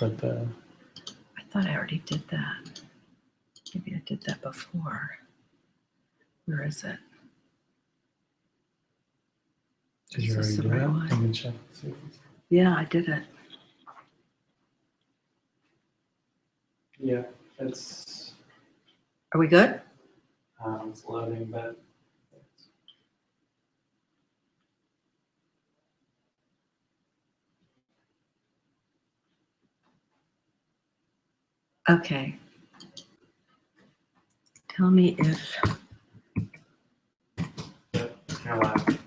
put the. I thought I already did that. Maybe I did that before. Where is it? Did you already do it? Let me check. Yeah, I did it. Yeah, it's. Are we good? It's loading, but. Okay. Tell me if. You're live.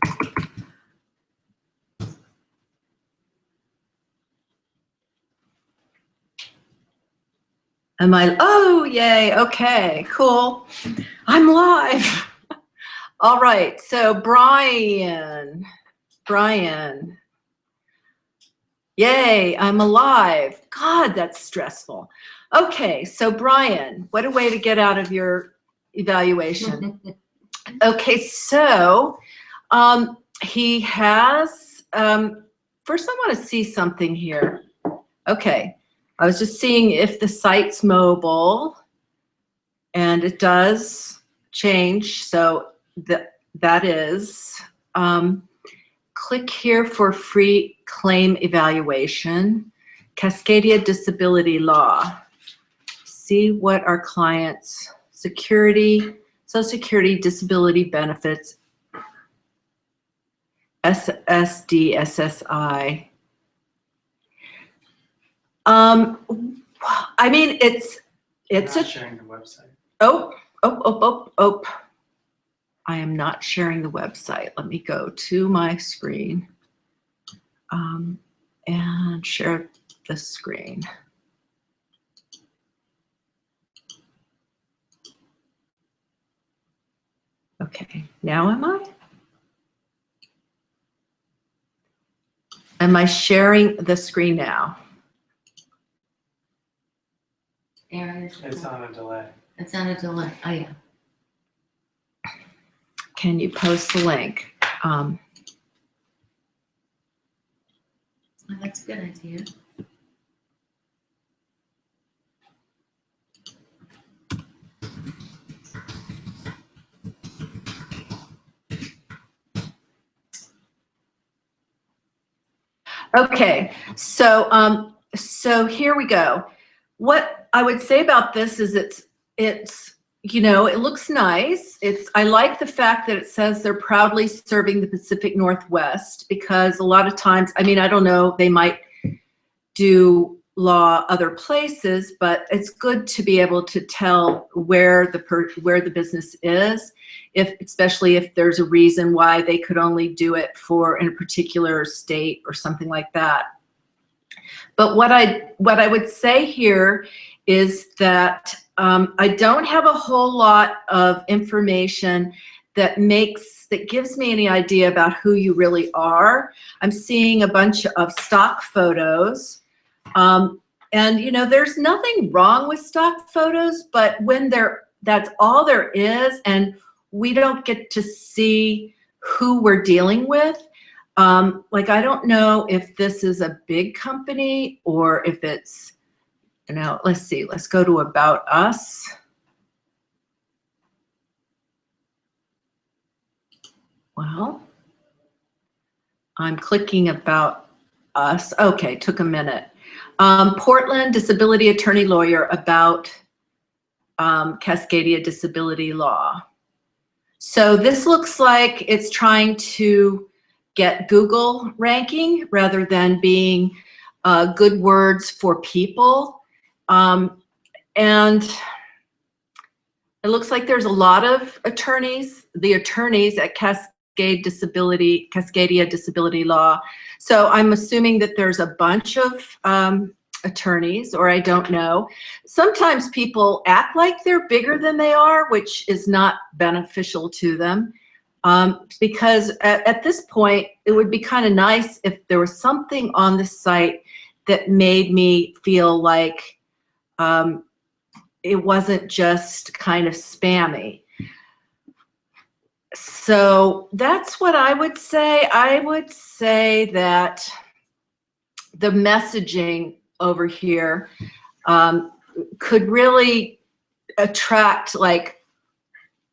Am I? Oh, yay. Okay, cool. I'm live. All right. So Brian. Yay, I'm alive. God, that's stressful. Okay, so Brian, what a way to get out of your evaluation. Okay, so he has, first I want to see something here. Okay, I was just seeing if the site's mobile, and it does change, so that is. Click here for free claim evaluation, Cascadia Disability Law. See what our clients, security, Social Security Disability Benefits, SSD, SSI. I mean, it's not sharing the website. Oh. I am not sharing the website. Let me go to my screen and share the screen. Okay, now am I? Am I sharing the screen now? It's on a delay. It's on a delay. Oh, yeah. Can you post the link? Oh, that's a good idea. Okay, so here we go. What I would say about this is it's you know, it looks nice. I like the fact that it says they're proudly serving the Pacific Northwest, because a lot of times, I mean, I don't know, they might do law other places, but it's good to be able to tell where the business is, especially if there's a reason why they could only do it in a particular state or something like that. But what I would say here is that I don't have a whole lot of information that gives me any idea about who you really are. I'm seeing a bunch of stock photos. And you know, there's nothing wrong with stock photos, but when that's all there is, and we don't get to see who we're dealing with. Like, I don't know if this is a big company or if it's, you know, let's see, let's go to About Us. Well, I'm clicking About Us. Okay, took a minute. Portland disability attorney lawyer about Cascadia Disability Law. So this looks like it's trying to get Google ranking rather than being good words for people. And it looks like there's a lot of attorneys, the attorneys at Cascadia Disability Law. So I'm assuming that there's a bunch of attorneys, or I don't know. Sometimes people act like they're bigger than they are, which is not beneficial to them. Because at this point, it would be kind of nice if there was something on the site that made me feel like it wasn't just kind of spammy. So that's what I would say. I would say that the messaging over here could really attract like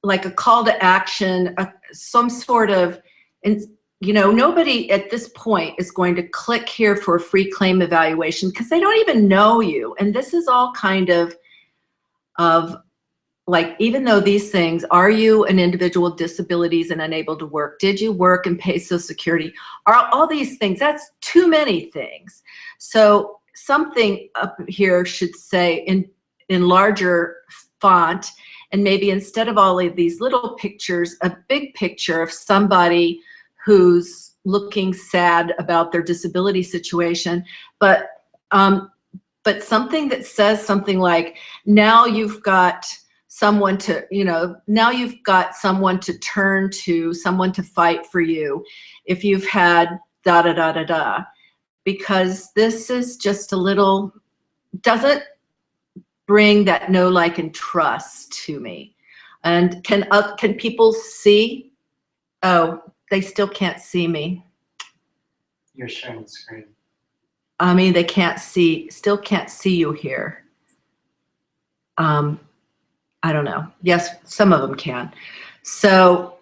a call to action, some sort of, and nobody at this point is going to click here for a free claim evaluation because they don't even know you. And this is all kind of like, even though these things, are you an individual with disabilities and unable to work? Did you work and pay Social Security? Are all these things, that's too many things. So something up here should say in larger font, and maybe instead of all of these little pictures, a big picture of somebody who's looking sad about their disability situation, but something that says something like, now you've got someone to, now you've got someone to turn to, someone to fight for you if you've had da da da da da. Because this is just a little, doesn't bring that know, like, and trust to me. And can people see? Oh, they still can't see me. You're sharing the screen. I mean, they can't see, still can't see you here. I don't know. Yes, some of them can. So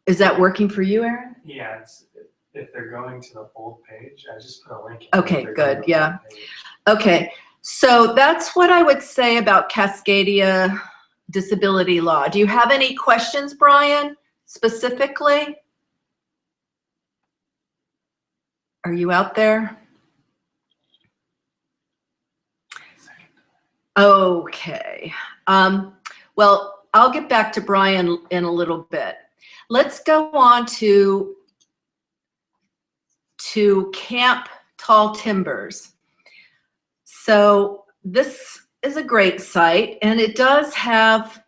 is that working for you, Aaron? Yeah, if they're going to the old page, I just put a link in. Okay, if they're good, going to the yeah. old page. Okay, so that's what I would say about Cascadia disability law. Do you have any questions, Brian, specifically? Are you out there? Okay. Well, I'll get back to Brian in a little bit. Let's go on to Camp Tall Timbers. So this is a great site, and it does have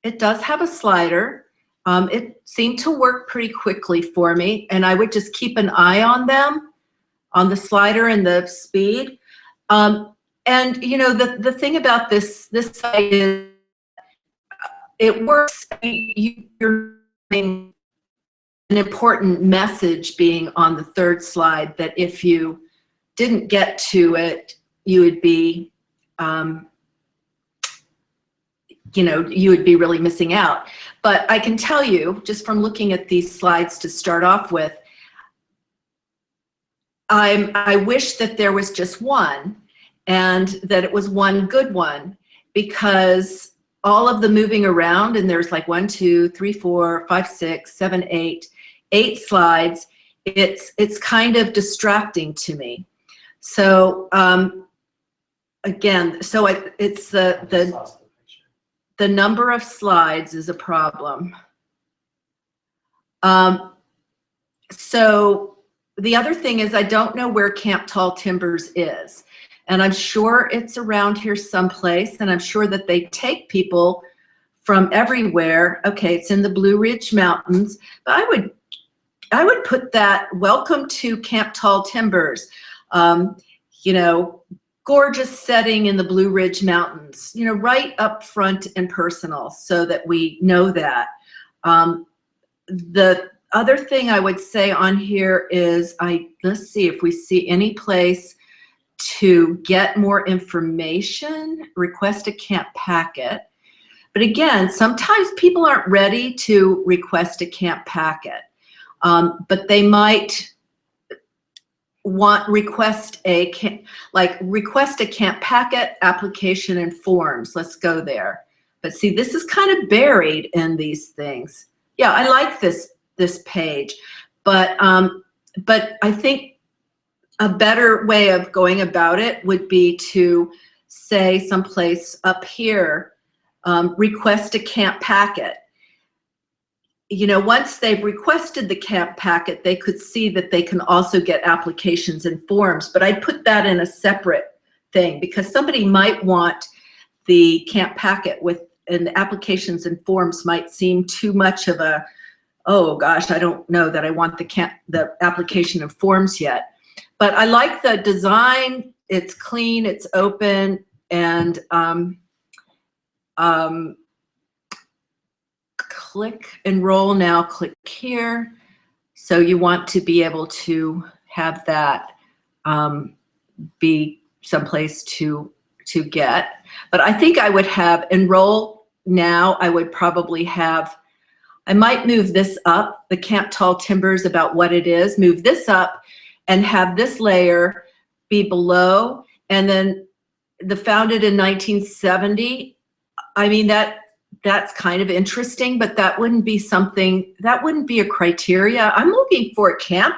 a slider. It seemed to work pretty quickly for me, and I would just keep an eye on them, on the slider and the speed. And the thing about this site is it works. You're getting an important message being on the third slide that if you didn't get to it, you would be, you would be really missing out. But I can tell you, just from looking at these slides to start off with, I wish that there was just one, and that it was one good one, because all of the moving around, and there's like 1, 2, 3, 4, 5, 6, 7, 8 slides, it's kind of distracting to me. So again, so it's I just lost the picture. the number of slides is a problem. So the other thing is, I don't know where Camp Tall Timbers is. And I'm sure it's around here someplace, and I'm sure that they take people from everywhere. Okay, it's in the Blue Ridge Mountains, but I would put that, welcome to Camp Tall Timbers. Gorgeous setting in the Blue Ridge Mountains, right up front and personal, so that we know that. The other thing I would say on here is, let's see if we see any place to get more information, request a camp packet. But again, sometimes people aren't ready to request a camp packet, but they might request a camp packet, application, and forms. Let's go there. But see, this is kind of buried in these things. Yeah, I like this page, but I think a better way of going about it would be to say someplace up here, request a camp packet. Once they've requested the camp packet, they could see that they can also get applications and forms, but I'd put that in a separate thing, because somebody might want the camp packet and the applications and forms might seem too much of a, oh gosh, I don't know that I want the application and forms yet. But I like the design. It's clean, it's open, and click enroll now, click here. So you want to be able to have that be someplace to get. But I think I would have enroll now. I would probably have, I might move this up, the Camp Tall Timbers, about what it is, move this up and have this layer be below. And then the founded in 1970, I mean, that's kind of interesting, but that wouldn't be something, that wouldn't be a criteria. I'm looking for a camp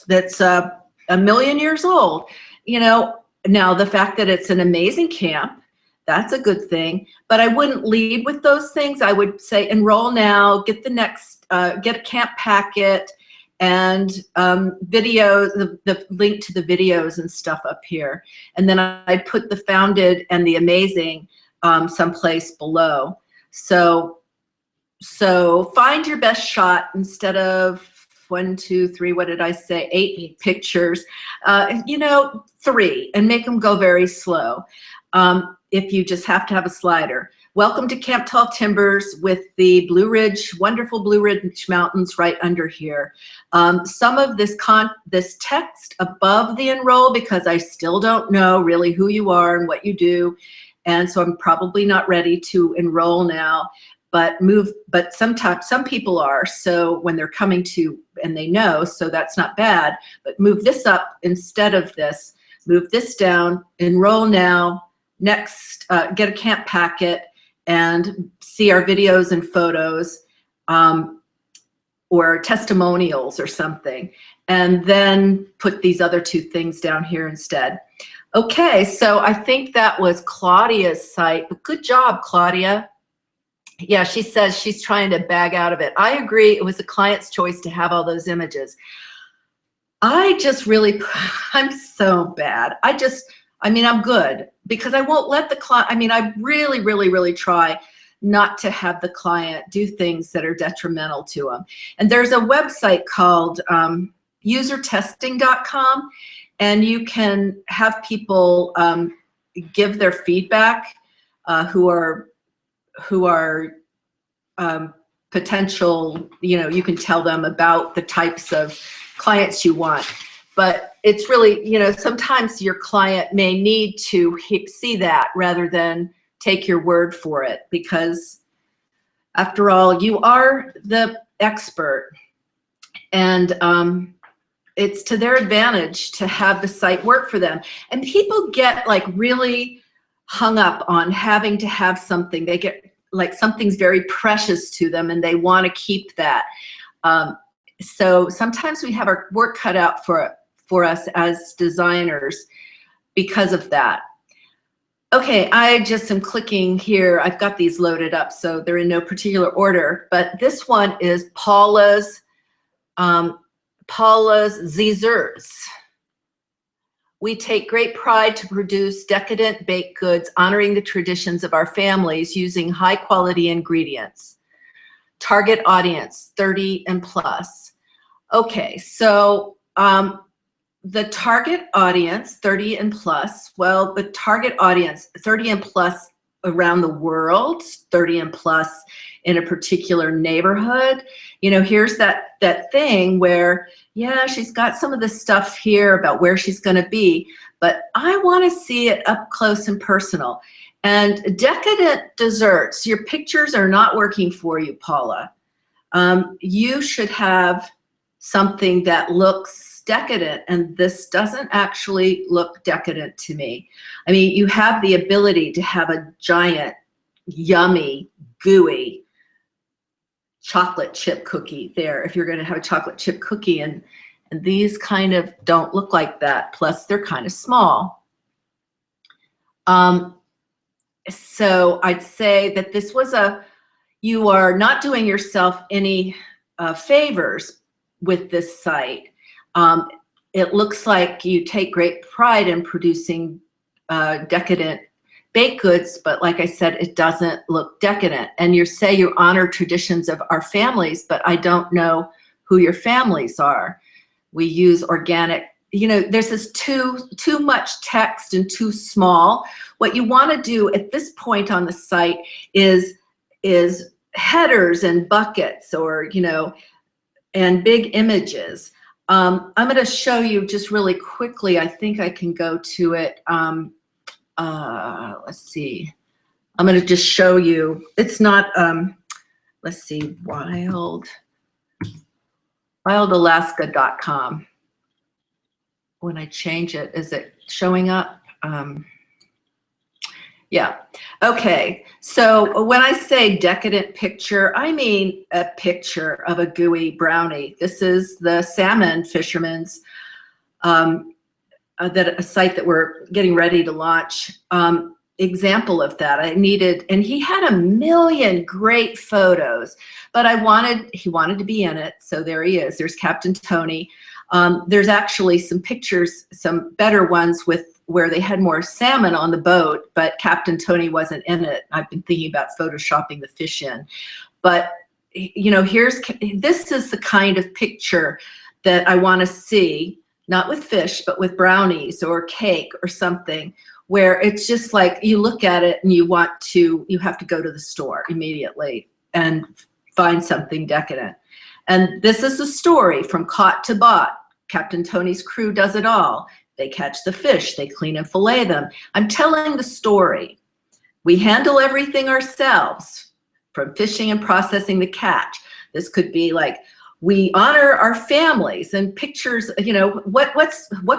that's a million years old. You know, now the fact that it's an amazing camp, that's a good thing, but I wouldn't lead with those things. I would say enroll now, get the next, get a camp packet and videos, the link to the videos and stuff up here. And then I'd put the founded and the amazing someplace below. So find your best shot instead of 1, 2, 3, what did I say? 8 pictures, you know, 3, and make them go very slow. If you just have to have a slider. Welcome to Camp Tall Timbers with the Blue Ridge, wonderful Blue Ridge Mountains right under here. Some of this text above the enroll, because I still don't know really who you are and what you do. And so I'm probably not ready to enroll now, but sometimes some people are. So when they're coming to, and they know, so that's not bad, but move this up instead of this, move this down, enroll now, next, get a camp packet and see our videos and photos or testimonials or something. And then put these other 2 things down here instead. Okay, so I think that was Claudia's site, but good job, Claudia. Yeah, she says she's trying to bag out of it. I agree, it was the client's choice to have all those images. I just really, I'm so bad. I mean, I'm good because I won't let the client, I mean, I really, really, really try not to have the client do things that are detrimental to them. And there's a website called usertesting.com, and you can have people give their feedback who are potential, you know, you can tell them about the types of clients you want. But it's really, you know, sometimes your client may need to see that rather than take your word for it, because after all, you are the expert, and it's to their advantage to have the site work for them. And people get like really hung up on having to have something. They get like something's very precious to them and they want to keep that. So sometimes we have our work cut out for us as designers because of that. Okay, I just am clicking here. I've got these loaded up, so they're in no particular order, but this one is Paula's Zizers. We take great pride to produce decadent baked goods honoring the traditions of our families using high quality ingredients. Target audience, 30 and plus. Okay, so the target audience, 30 and plus, well, the target audience, 30 and plus around the world, 30 and plus in a particular neighborhood. You know, here's that thing where, yeah, she's got some of the stuff here about where she's gonna be, but I wanna see it up close and personal. And decadent desserts, your pictures are not working for you, Paula. You should have something that looks decadent, and this doesn't actually look decadent to me. I mean, you have the ability to have a giant, yummy, gooey chocolate chip cookie there if you're going to have a chocolate chip cookie, and these kind of don't look like that, plus they're kind of small. So I'd say that this was you are not doing yourself any favors with this site. It looks like you take great pride in producing decadent baked goods, but like I said, it doesn't look decadent. And you say you honor traditions of our families, but I don't know who your families are. We use organic, you know, there's this too much text and too small. What you want to do at this point on the site is headers and buckets, or, you know, and big images. I'm going to show you just really quickly. I think I can go to it. Let's see. I'm going to just show you. It's not, let's see, wildalaska.com. When I change it, is it showing up? Yeah. Okay. So when I say decadent picture, I mean a picture of a gooey brownie. This is the salmon fishermen's a site that we're getting ready to launch. Example of that. I needed, and he had a million great photos, but he wanted to be in it. So there he is. There's Captain Tony. There's actually some pictures, some better ones where they had more salmon on the boat, but Captain Tony wasn't in it. I've been thinking about photoshopping the fish in, but you know, this is the kind of picture that I want to see, not with fish, but with brownies or cake or something, where it's just like you look at it and you have to go to the store immediately and find something decadent. And this is the story from caught to bought. Captain Tony's crew does it all. They catch the fish, they clean and fillet them. I'm telling the story. We handle everything ourselves, from fishing and processing the catch. This could be like, we honor our families, and pictures, you know, what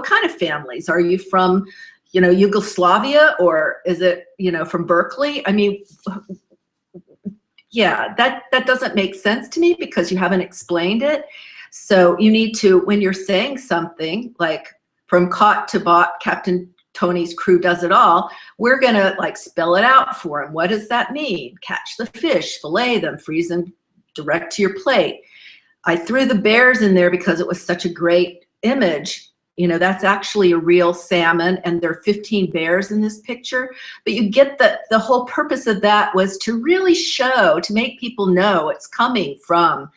kind of families? Are you from, you know, Yugoslavia, or is it, you know, from Berkeley? I mean, yeah, that doesn't make sense to me because you haven't explained it. So you need to, when you're saying something like from caught to bought, Captain Tony's crew does it all, we're gonna like spell it out for him. What does that mean? Catch the fish, fillet them, freeze them direct to your plate. I threw the bears in there because it was such a great image. You know, that's actually a real salmon, and there are 15 bears in this picture. But you get the whole purpose of that was to really show, to make people know it's coming from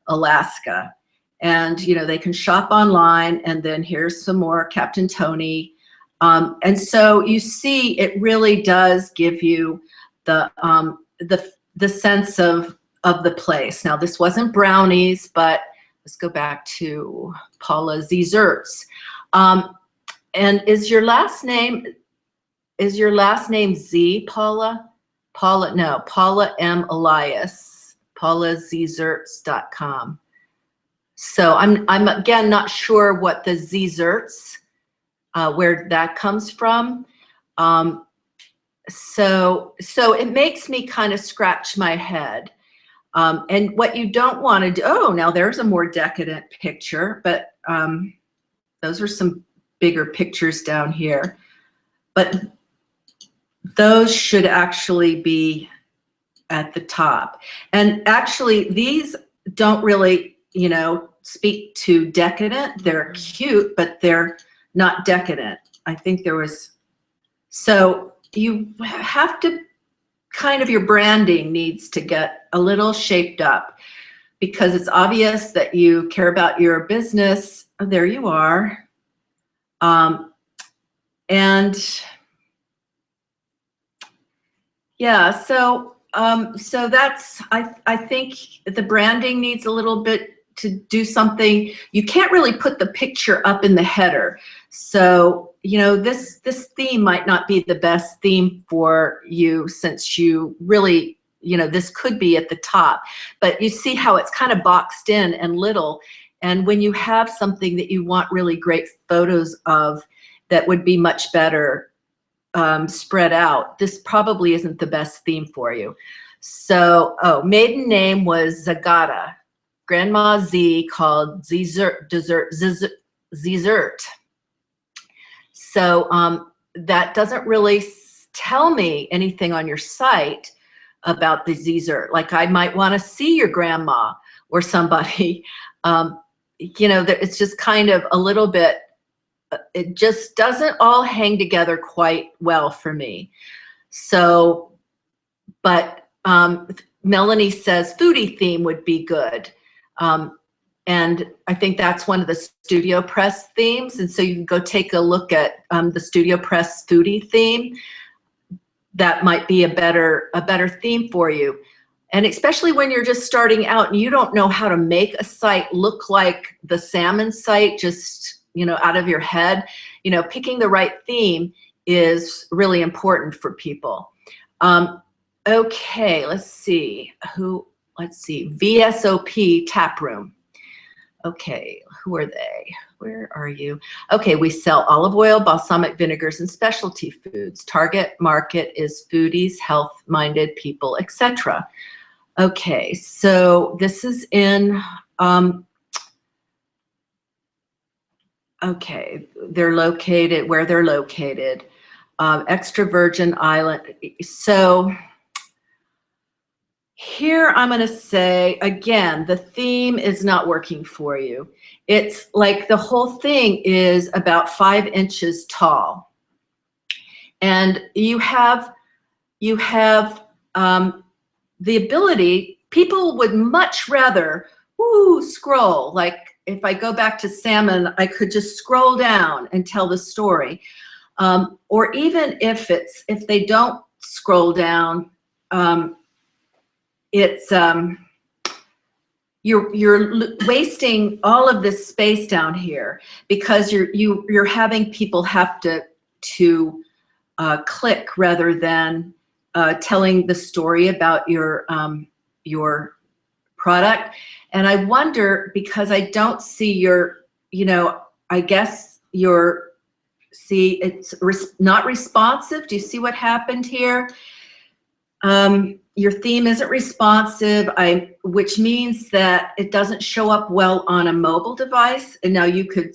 Alaska. And, you know, they can shop online, and then here's some more Captain Tony. And so you see, it really does give you the sense of the place. Now, this wasn't brownies, but let's go back to Paula Ziertz. And is your last name Z, Paula? No, Paula M. Elias, paulaziertz.com. So I'm again not sure what the Ziertz, where that comes from. So it makes me kind of scratch my head. And what you don't want to do, oh, now there's a more decadent picture, but those are some bigger pictures down here. But those should actually be at the top. And actually, these don't really, you know, speak to decadent. They're cute, but they're not decadent. I think there was, so you have to kind of, your branding needs to get a little shaped up because it's obvious that you care about your business. Oh, there you are. And yeah, so that's, I think the branding needs a little bit to do something. You can't really put the picture up in the header. So, you know, this theme might not be the best theme for you, since you really, you know, this could be at the top, but you see how it's kind of boxed in and little. And when you have something that you want really great photos of that would be much better spread out, this probably isn't the best theme for you. So, oh, maiden name was Zagata. Grandma Z called Ziertz. So that doesn't really tell me anything on your site about the Ziertz. Like, I might want to see your grandma or somebody. You know, it's just kind of a little bit, it just doesn't all hang together quite well for me. So, but Melanie says foodie theme would be good. And I think that's one of the Studio Press themes. And so you can go take a look at the Studio Press foodie theme. That might be a better theme for you. And especially when you're just starting out and you don't know how to make a site look like the salmon site, just, out of your head, picking the right theme is really important for people. Okay, let's see. VSOP Tap Room. Okay, who are they? Where are you? Okay, we sell olive oil, balsamic vinegars, and specialty foods. Target market is foodies, health-minded people, etc. Okay, so this is in, okay, they're located, where they're located. Extra Virgin Island. So here I'm going to say, again, the theme is not working for you. It's like the whole thing is about 5 inches tall. And you have the ability, people would much rather, scroll. Like if I go back to salmon, I could just scroll down and tell the story. Or even if they don't scroll down, you're wasting all of this space down here because you're having people have to click rather than telling the story about your product. And I wonder, because I don't see your, I guess it's not responsive. Do you see what happened here? Your theme isn't responsive, which means that it doesn't show up well on a mobile device. And now you could,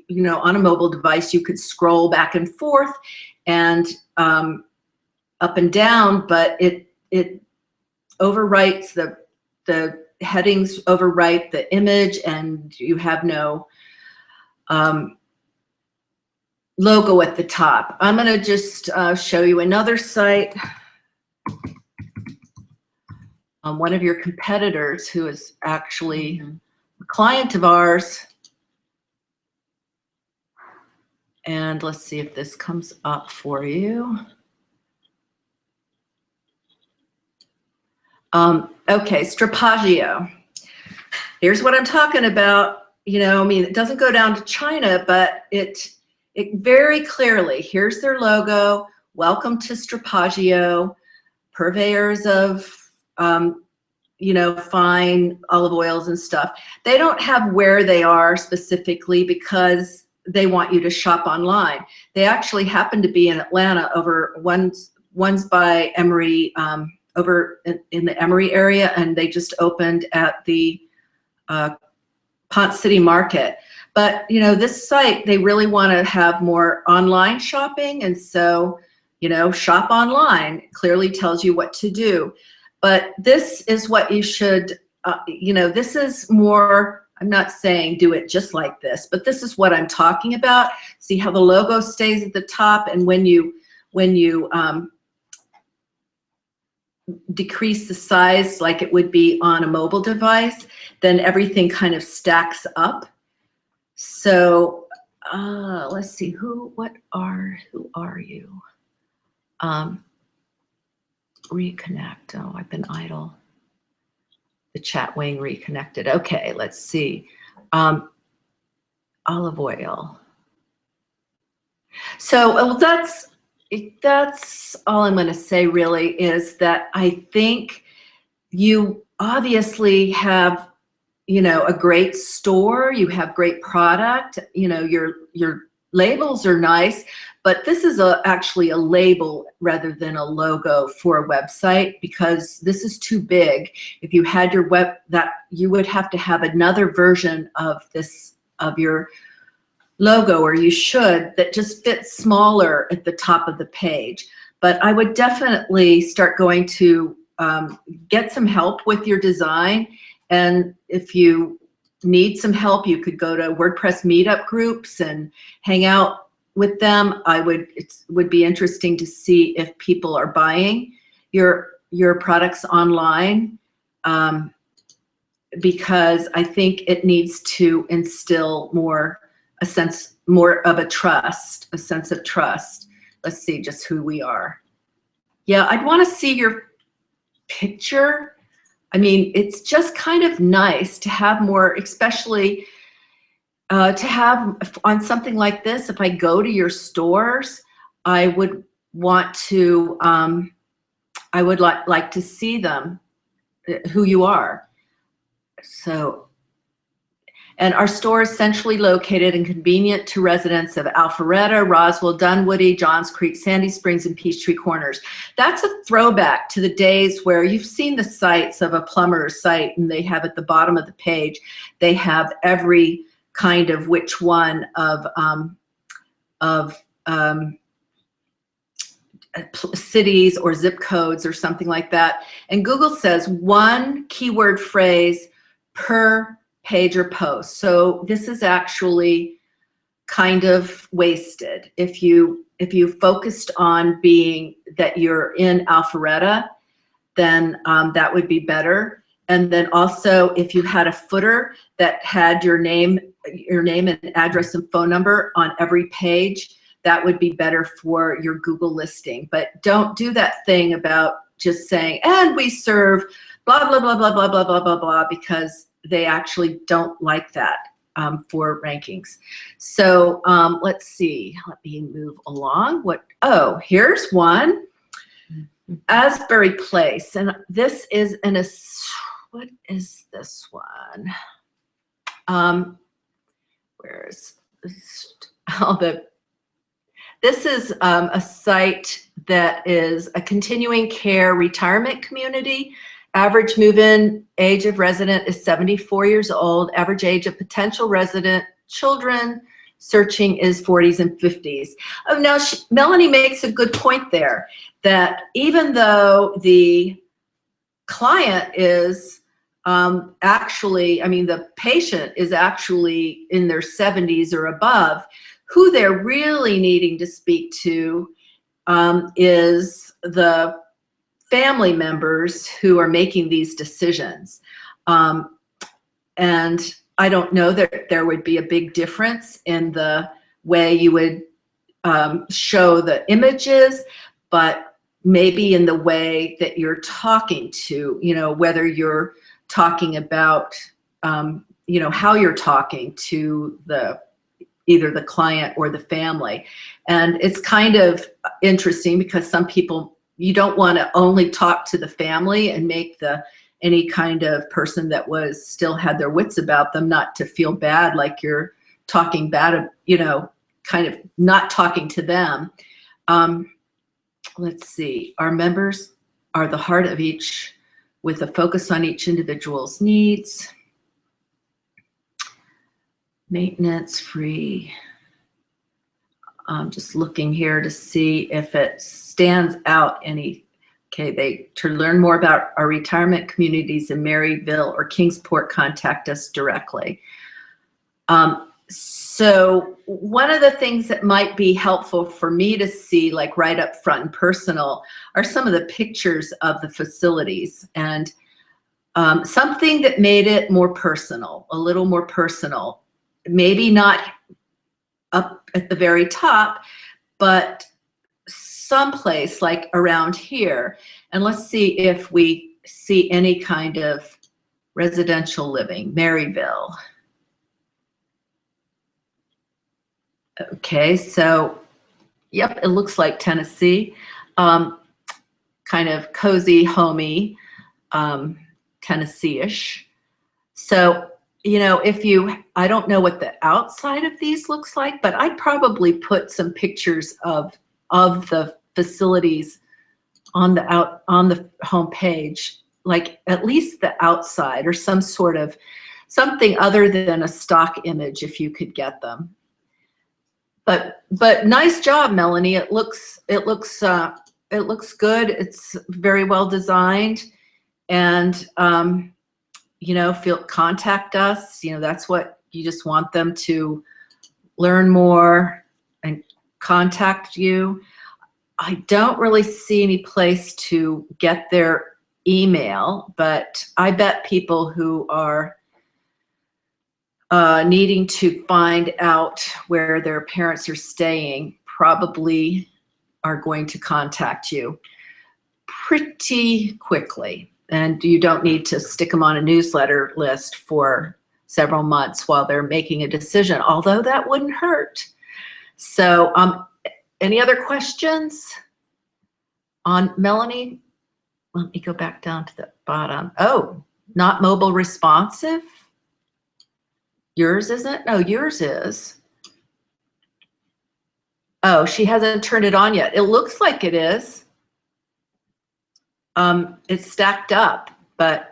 on a mobile device, you could scroll back and forth and up and down, but it overwrites the headings, overwrite the image, and you have no logo at the top. I'm going to just show you another site. One of your competitors who is actually a client of ours. And let's see if this comes up for you. Okay, Strapaggio. Here's what I'm talking about. It doesn't go down to China, but it very clearly, here's their logo. Welcome to Strapaggio, purveyors of fine olive oils and stuff. They don't have where they are specifically because they want you to shop online. They actually happen to be in Atlanta. One's by Emory, over in the Emory area, and they just opened at the Ponce City Market. But this site, they really want to have more online shopping, and so shop online clearly tells you what to do. But this is what you should, this is more, I'm not saying do it just like this, but this is what I'm talking about. See how the logo stays at the top, and when you decrease the size like it would be on a mobile device, then everything kind of stacks up. So let's see, who are you? Reconnect. Oh, I've been idle. The chat wing reconnected. Okay, let's see. Olive oil. So that's all I'm going to say really, is that I think you obviously have, a great store, you have great product, your labels are nice, but this is actually a label rather than a logo for a website, because this is too big. If you had your you would have to have another version of your logo, or you should, that just fits smaller at the top of the page. But I would definitely start going to get some help with your design. And if you need some help, you could go to WordPress meetup groups and hang out with them. It would be interesting to see if people are buying your products online, because I think it needs to instill a sense of trust. Let's see just who we are. Yeah, I'd want to see your picture. I mean, it's just kind of nice to have more, especially to have on something like this. If I go to your stores, I would want to, I would like to see them, who you are. So, and our store is centrally located and convenient to residents of Alpharetta, Roswell, Dunwoody, Johns Creek, Sandy Springs, and Peachtree Corners. That's a throwback to the days where you've seen the sites of a plumber's site, and they have at the bottom of the page, they have every kind of which one of cities or zip codes or something like that. And Google says one keyword phrase per page or post. So this is actually kind of wasted. If you focused on being that you're in Alpharetta, then that would be better. And then also if you had a footer that had your name and address and phone number on every page, that would be better for your Google listing. But don't do that thing about just saying, and we serve blah, blah, blah, blah, blah, blah, blah, blah, blah, because they actually don't like that for rankings. So let's see, let me move along. Oh, here's one, Asbury Place. And this is what is this one? Where's all the, this is a site that is a continuing care retirement community. Average move-in age of resident is 74 years old. Average age of potential resident children searching is 40s and 50s. Oh, now Melanie makes a good point there, that even though the client is actually, I mean, the patient is actually in their 70s or above, who they're really needing to speak to is the family members who are making these decisions. And I don't know that there would be a big difference in the way you would show the images, but maybe in the way that you're talking to, you know, whether you're talking about, you know, how you're talking to either the client or the family. And it's kind of interesting because some people, you don't want to only talk to the family and make any kind of person that still had their wits about them not to feel bad, like you're talking bad, you know, kind of not talking to them. Let's see, our members are the heart of each, with a focus on each individual's needs. Maintenance free. I'm just looking here to see if it stands out any. Okay, to learn more about our retirement communities in Maryville or Kingsport, contact us directly. So one of the things that might be helpful for me to see, like right up front and personal, are some of the pictures of the facilities, and something that made it more personal, a little more personal. Maybe not up at the very top, but someplace like around here. And let's see if we see any kind of residential living. Maryville. Okay, so yep, it looks like Tennessee. Kind of cozy, homey, Tennessee-ish. So, you know, I don't know what the outside of these looks like, but I'd probably put some pictures of the facilities on the home page, like at least the outside, or some sort of something other than a stock image if you could get them. But nice job, Melanie. It looks good. It's very well designed, and you know, contact us. You know, that's what you just want them to learn more and contact you. I don't really see any place to get their email, but I bet people who are needing to find out where their parents are staying probably are going to contact you pretty quickly. and you don't need to stick them on a newsletter list for several months while they're making a decision, although that wouldn't hurt. So any other questions on Melanie? Let me go back down to the bottom. Oh, not mobile responsive? Yours isn't? No, yours is. Oh, she hasn't turned it on yet. It looks like it is. It's stacked up, but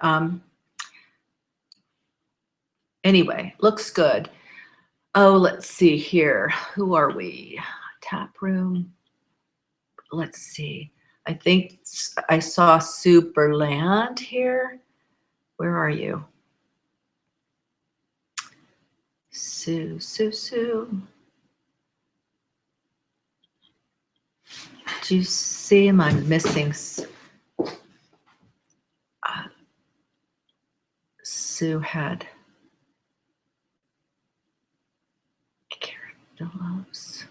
anyway, looks good. Oh, let's see here. Who are we? Tap room. Let's see. I think I saw Superland here. Where are you? Sue. Do you see him? I'm missing. Sue had Karen Phillips.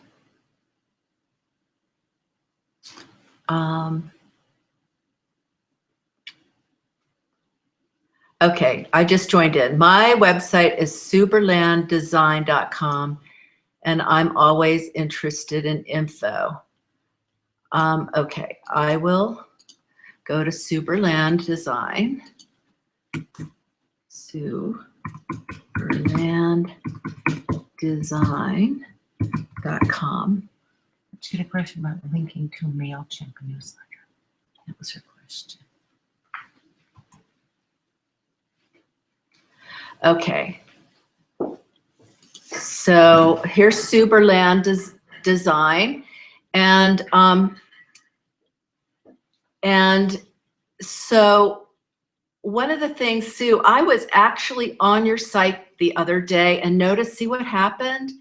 Okay, I just joined in. My website is superlanddesign.com, and I'm always interested in info. Okay, I will go to Superland Design. Superlanddesign.com. She had a question about linking to MailChimp newsletter. That was her question. Okay. So here's Superland Design, and so one of the things, Sue, I was actually on your site the other day and noticed, see what happened?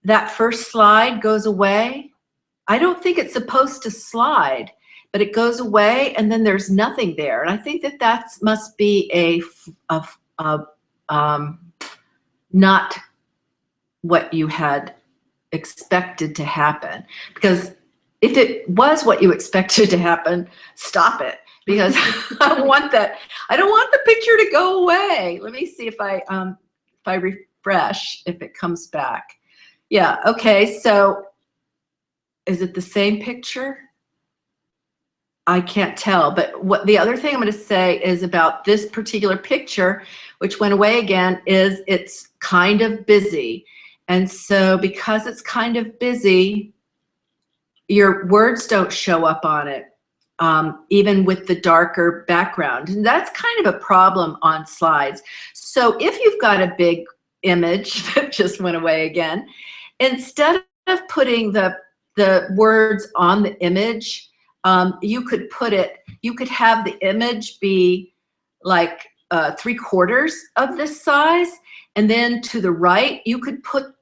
That first slide goes away. I don't think it's supposed to slide, but it goes away and then there's nothing there. And I think that must be not what you had expected to happen. Because if it was what you expected to happen, stop it. Because I don't want the picture to go away. Let me see if I refresh, if it comes back. Yeah, okay, so is it the same picture? I can't tell, but what the other thing I'm going to say is about this particular picture, which went away again, is it's kind of busy. And so because it's kind of busy, your words don't show up on it, even with the darker background. And that's kind of a problem on slides. So if you've got a big image that just went away again, instead of putting the words on the image, you could have the image be like 3/4 of this size, and then to the right you could put,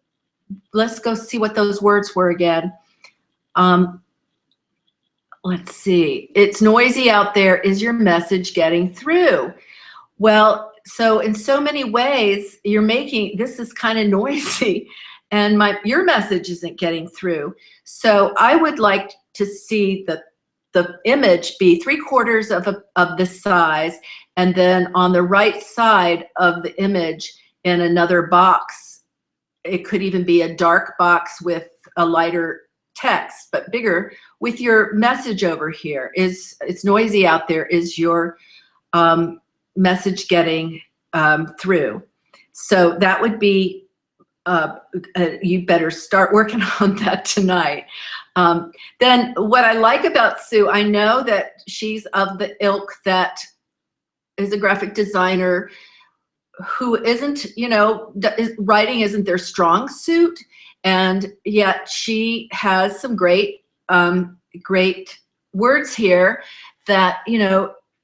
let's go see what those words were again. Let's see, it's noisy out there. Is your message getting through? Well, so in so many ways you're making, this is kind of noisy and your message isn't getting through. So I would like to see the image be 3/4 of this size, and then on the right side of the image in another box, it could even be a dark box with a lighter text, but bigger, with your message over here. It's noisy out there. Is your message getting through? So that would be, you better start working on that tonight. Then what I like about Sue, I know that she's of the ilk that is a graphic designer who isn't, writing isn't their strong suit, and yet she has some great words here that,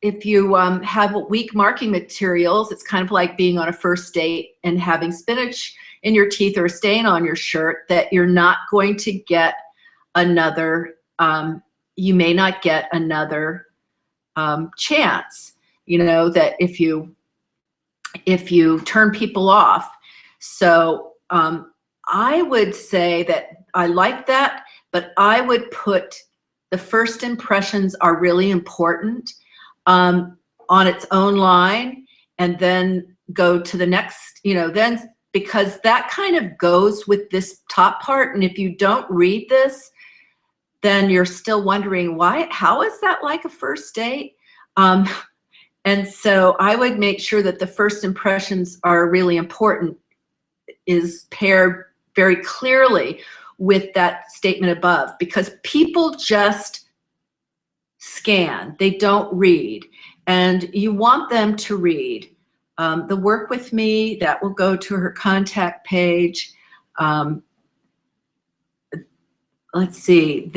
if you have weak marking materials, it's kind of like being on a first date and having spinach in your teeth or a stain on your shirt, that you're not going to get another, you may not get another chance, that if you turn people off. So I would say that I like that, but I would put the first impressions are really important. on its own line and then go to the next, then, because that kind of goes with this top part. And if you don't read this, then you're still wondering how is that like a first date? And so I would make sure that the first impressions are really important, is paired very clearly with that statement above, because people just scan, they don't read, and you want them to read. The work with me, that will go to her contact page. Let's see,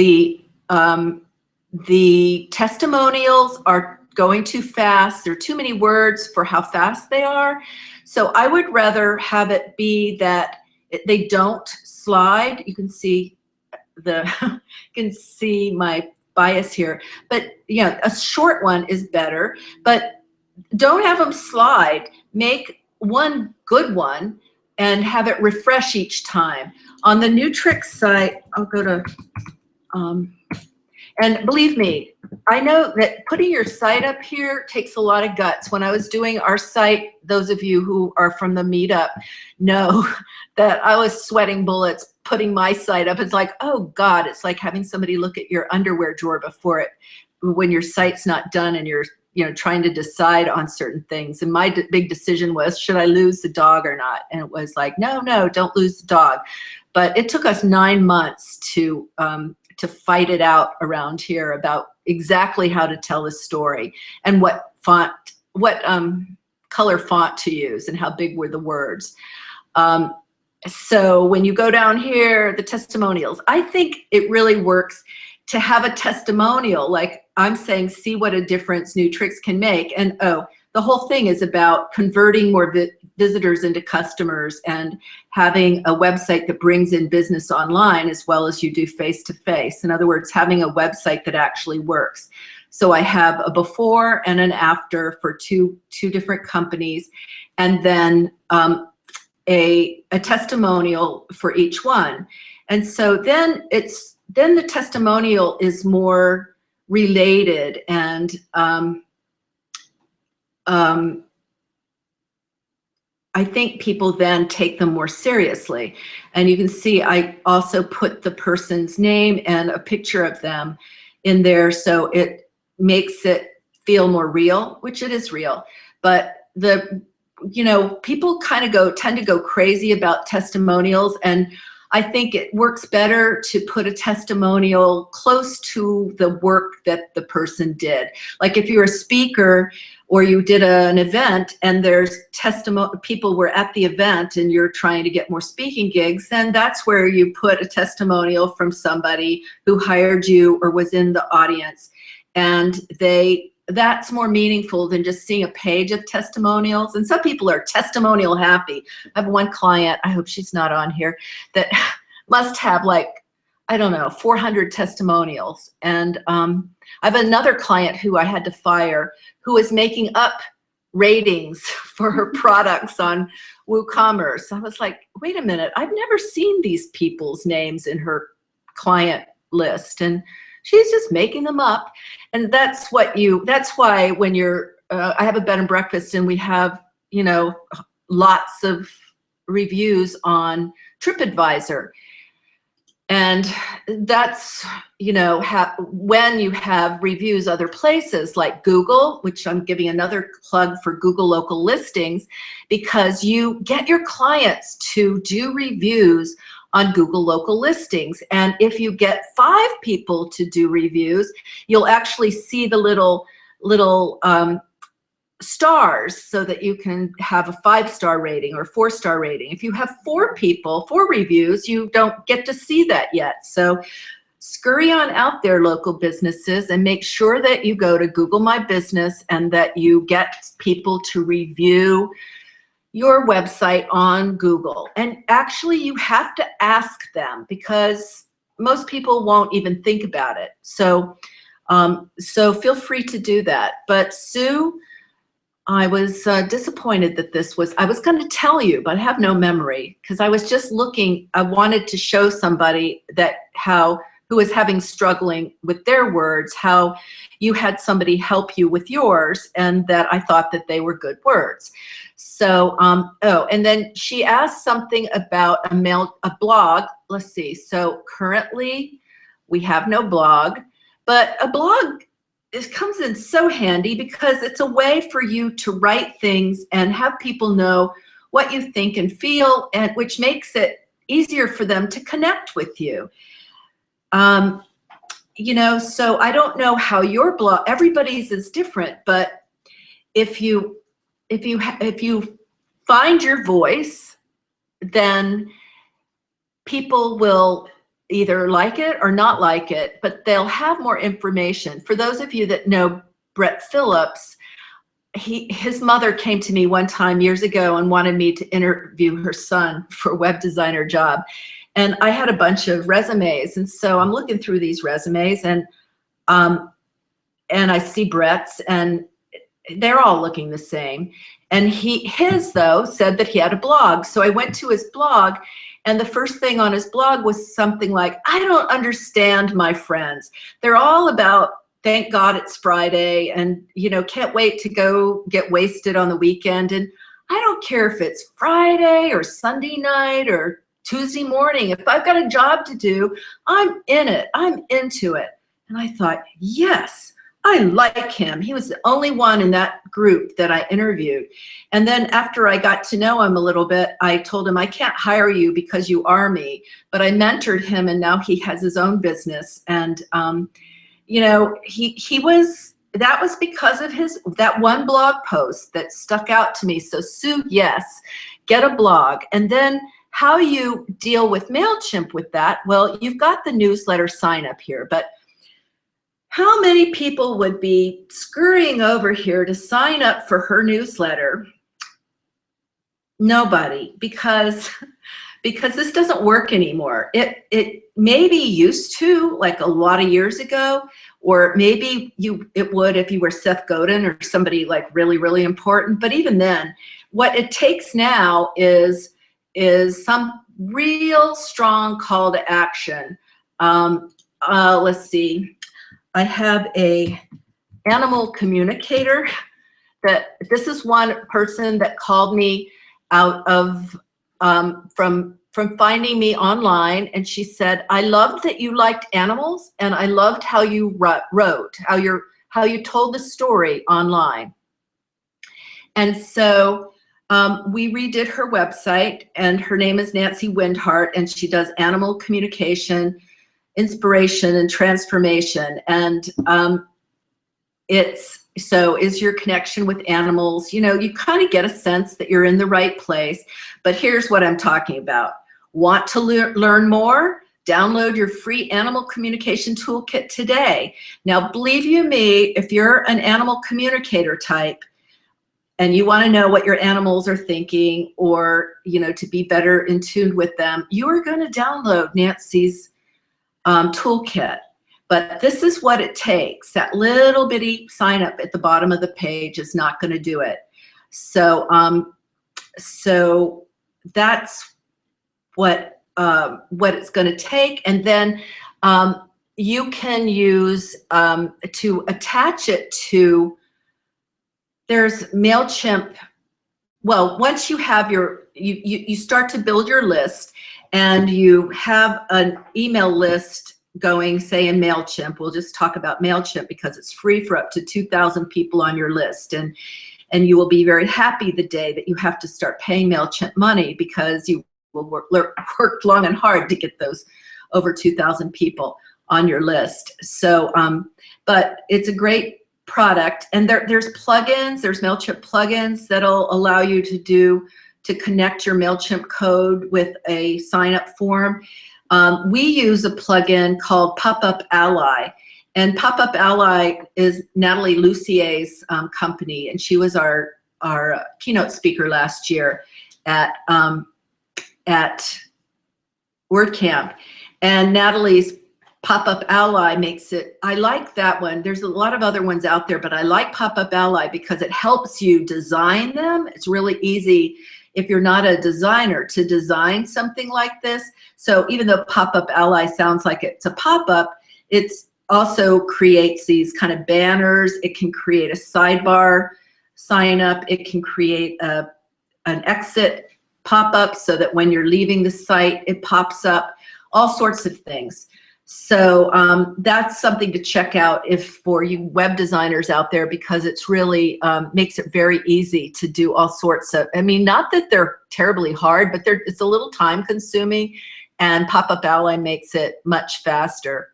the testimonials are going too fast. There are too many words for how fast they are. So I would rather have it be that they don't slide. You can see my bias here, but a short one is better, but don't have them slide. Make one good one and have it refresh each time. On the Nutrix site, I'll go to, and believe me, I know that putting your site up here takes a lot of guts. When I was doing our site, those of you who are from the meetup know that I was sweating bullets putting my site up. It's like, oh God, it's like having somebody look at your underwear drawer before it, when your site's not done and you're trying to decide on certain things. And my big decision was, should I lose the dog or not? And it was like, no, don't lose the dog. But it took us 9 months to fight it out around here about exactly how to tell the story and what color font to use and how big were the words. So when you go down here, the testimonials, I think it really works to have a testimonial, like I'm saying, see what a difference Nutrix can make. And the whole thing is about converting more visitors into customers and having a website that brings in business online as well as you do face-to-face. In other words, having a website that actually works. So I have a before and an after for two different companies, and then a testimonial for each one. And so then the testimonial is more related, and I think people then take them more seriously. And you can see I also put the person's name and a picture of them in there, so it makes it feel more real, which it is real. But people kind of tend to go crazy about testimonials, and I think it works better to put a testimonial close to the work that the person did. Like if you're a speaker or you did an event and there's people were at the event and you're trying to get more speaking gigs, then that's where you put a testimonial from somebody who hired you or was in the audience. And that's more meaningful than just seeing a page of testimonials. And some people are testimonial happy. I have one client, I hope she's not on here, that must have 400 testimonials. And I have another client who I had to fire who is making up ratings for her products on WooCommerce. I was like, wait a minute, I've never seen these people's names in her client list. And she's just making them up. And that's why when I have a bed and breakfast and we have, lots of reviews on TripAdvisor. And that's, when you have reviews other places like Google, which I'm giving another plug for Google Local Listings, because you get your clients to do reviews on Google Local Listings. And if you get 5 people to do reviews, you'll actually see the little stars so that you can have a 5-star rating or 4-star rating. If you have 4 reviews, you don't get to see that yet. So scurry on out there, local businesses, and make sure that you go to Google My Business and that you get people to review your website on Google. And actually you have to ask them, because most people won't even think about it. So feel free to do that. But Sue, I was disappointed that I was going to tell you, but I have no memory, because I was just looking, I wanted to show somebody how who was having struggling with their words, how you had somebody help you with yours, and that I thought that they were good words. So, oh, and then she asked something about a blog. Let's see. So currently we have no blog, but a blog, it comes in so handy because it's a way for you to write things and have people know what you think and feel, and which makes it easier for them to connect with you. You know, so I don't know how your blog, everybody's is different, but if you find your voice, then people will either like it or not like it, but they'll have more information. For those of you that know Brett Phillips, his mother came to me one time years ago and wanted me to interview her son for a web designer job. And I had a bunch of resumes. And so I'm looking through these resumes, and I see Brett's, and they're all looking the same. And his though said that he had a blog. So I went to his blog, and the first thing on his blog was something like, I don't understand my friends. They're all about, thank God it's Friday, and, you know, can't wait to go get wasted on the weekend. And I don't care if it's Friday or Sunday night or Tuesday morning. If I've got a job to do, I'm in it. I'm into it. And I thought, yes, I like him. He was the only one in that group that I interviewed. And then after I got to know him a little bit, I told him, I can't hire you because you are me. But I mentored him, and now he has his own business. And, you know, that was because of that one blog post that stuck out to me. So Sue, yes, get a blog. And then how you deal with MailChimp with that, well, you've got the newsletter sign up here, but how many people would be scurrying over here to sign up for her newsletter? Nobody, because this doesn't work anymore. It maybe used to, like a lot of years ago, or maybe it would if you were Seth Godin or somebody like really, really important. But even then, what it takes now is some real strong call to action. Let's see. I have a animal communicator that this is one person that called me out of from finding me online, and she said, I loved that you liked animals, and I loved how you wrote, how you told the story online. And so we redid her website, and her name is Nancy Windhart, and she does animal communication, inspiration, and transformation. And so is your connection with animals. You know, you kind of get a sense that you're in the right place, but here's what I'm talking about. Want to learn more? Download your free animal communication toolkit today. Now, believe you me, if you're an animal communicator type and you want to know what your animals are thinking, or, you know, to be better in tune with them, you are going to download Nancy's toolkit. But this is what it takes. That little bitty sign up at the bottom of the page is not going to do it. So, so that's what it's going to take. And then you can use to attach it to, there's MailChimp. Well, once you have you start to build your list, and you have an email list going, say in MailChimp. We'll just talk about MailChimp because it's free for up to 2,000 people on your list. And you will be very happy the day that you have to start paying MailChimp money, because you will work long and hard to get those over 2,000 people on your list. So, but it's a great product. And there's plugins, there's MailChimp plugins that'll allow you to connect your MailChimp code with a sign-up form. We use a plugin called Pop-Up Ally. And Pop-Up Ally is Natalie Lucier's company, and she was our keynote speaker last year at WordCamp. And Natalie's Pop-Up Ally makes it, I like that one. There's a lot of other ones out there, but I like Pop-Up Ally because it helps you design them. It's really easy. if you're not a designer, to design something like this. So even though Pop-Up Ally sounds like it's a pop-up, it's also creates these kind of banners. It can create a sidebar sign up. It can create an exit pop-up so that when you're leaving the site, it pops up, all sorts of things. So that's something to check out if for you web designers out there, because it's really makes it very easy to do all sorts of, I mean, not that they're terribly hard, but it's a little time consuming, and Pop-Up Ally makes it much faster.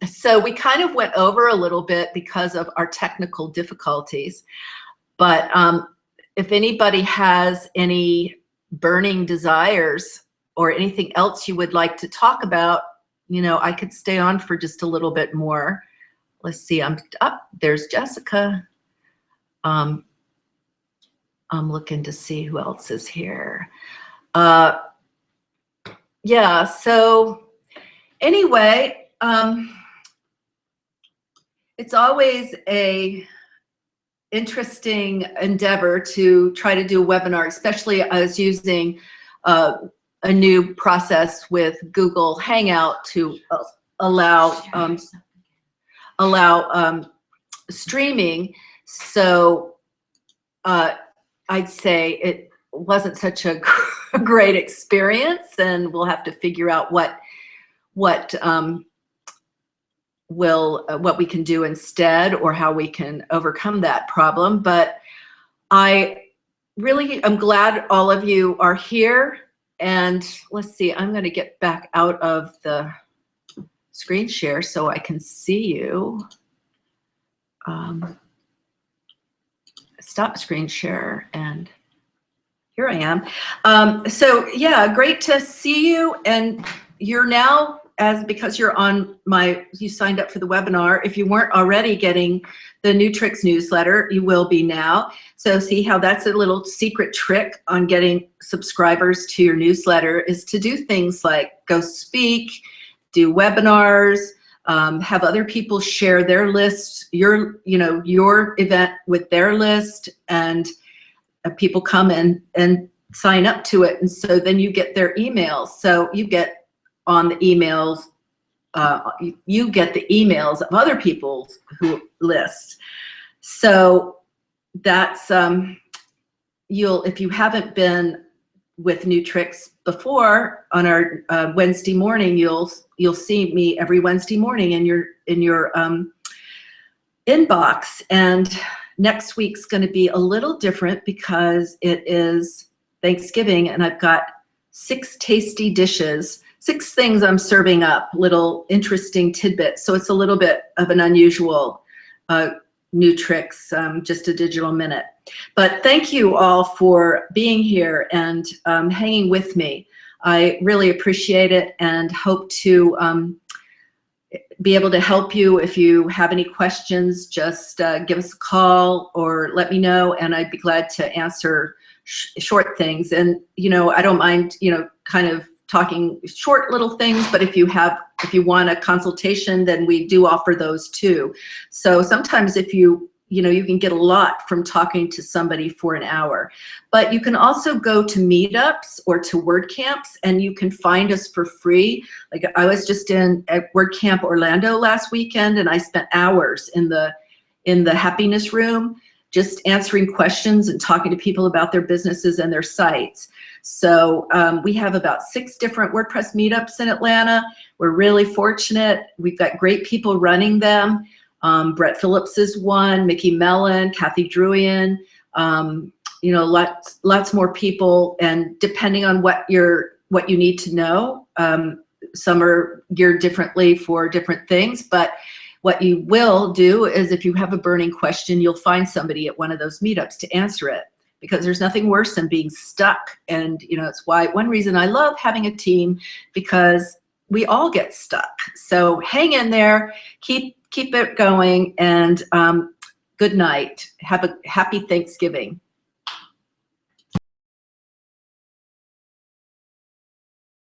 So we kind of went over a little bit because of our technical difficulties, but if anybody has any burning desires or anything else you would like to talk about, you know, I could stay on for just a little bit more. Let's see, I'm up. There's Jessica. I'm looking to see who else is here. Yeah, so anyway, it's always a interesting endeavor to try to do a webinar, especially I was using a new process with Google Hangout to allow streaming. So I'd say it wasn't such a great experience, and we'll have to figure out what we can do instead, or how we can overcome that problem. But I really am glad all of you are here. And let's see, I'm going to get back out of the screen share so I can see you. Stop screen share, and here I am. So yeah, great to see you. And you're now, because you're on you signed up for the webinar. If you weren't already getting the Newtrix newsletter, you will be now. So see how that's a little secret trick on getting subscribers to your newsletter, is to do things like go speak, do webinars, have other people share their list, your event with their list, and people come and sign up to it. And so then you get their emails. So you get on the emails, you get the emails of other people who list. So that's, if you haven't been with Newtrix before, on our Wednesday morning, you'll see me every Wednesday morning in your inbox. And next week's going to be a little different because it is Thanksgiving, and I've got 6 tasty dishes, 6 things I'm serving up, little interesting tidbits. So it's a little bit of an unusual Newtrix, just a digital minute. But thank you all for being here and hanging with me. I really appreciate it, and hope to be able to help you. If you have any questions, just give us a call or let me know, and I'd be glad to answer short things. And I don't mind kind of talking short little things, but if you want a consultation, then we do offer those too. So sometimes if you can get a lot from talking to somebody for an hour. But you can also go to meetups or to WordCamps, and you can find us for free. Like I was just at WordCamp Orlando last weekend, and I spent hours in the happiness room just answering questions and talking to people about their businesses and their sites. So we have about 6 different WordPress meetups in Atlanta. We're really fortunate. We've got great people running them. Brett Phillips is one, Mickey Mellon, Kathy Druian, lots more people. And depending on what you need to know, some are geared differently for different things. But what you will do is, if you have a burning question, you'll find somebody at one of those meetups to answer it, because there's nothing worse than being stuck. And it's one reason I love having a team, because we all get stuck. So hang in there, keep it going, and good night. Have a happy Thanksgiving.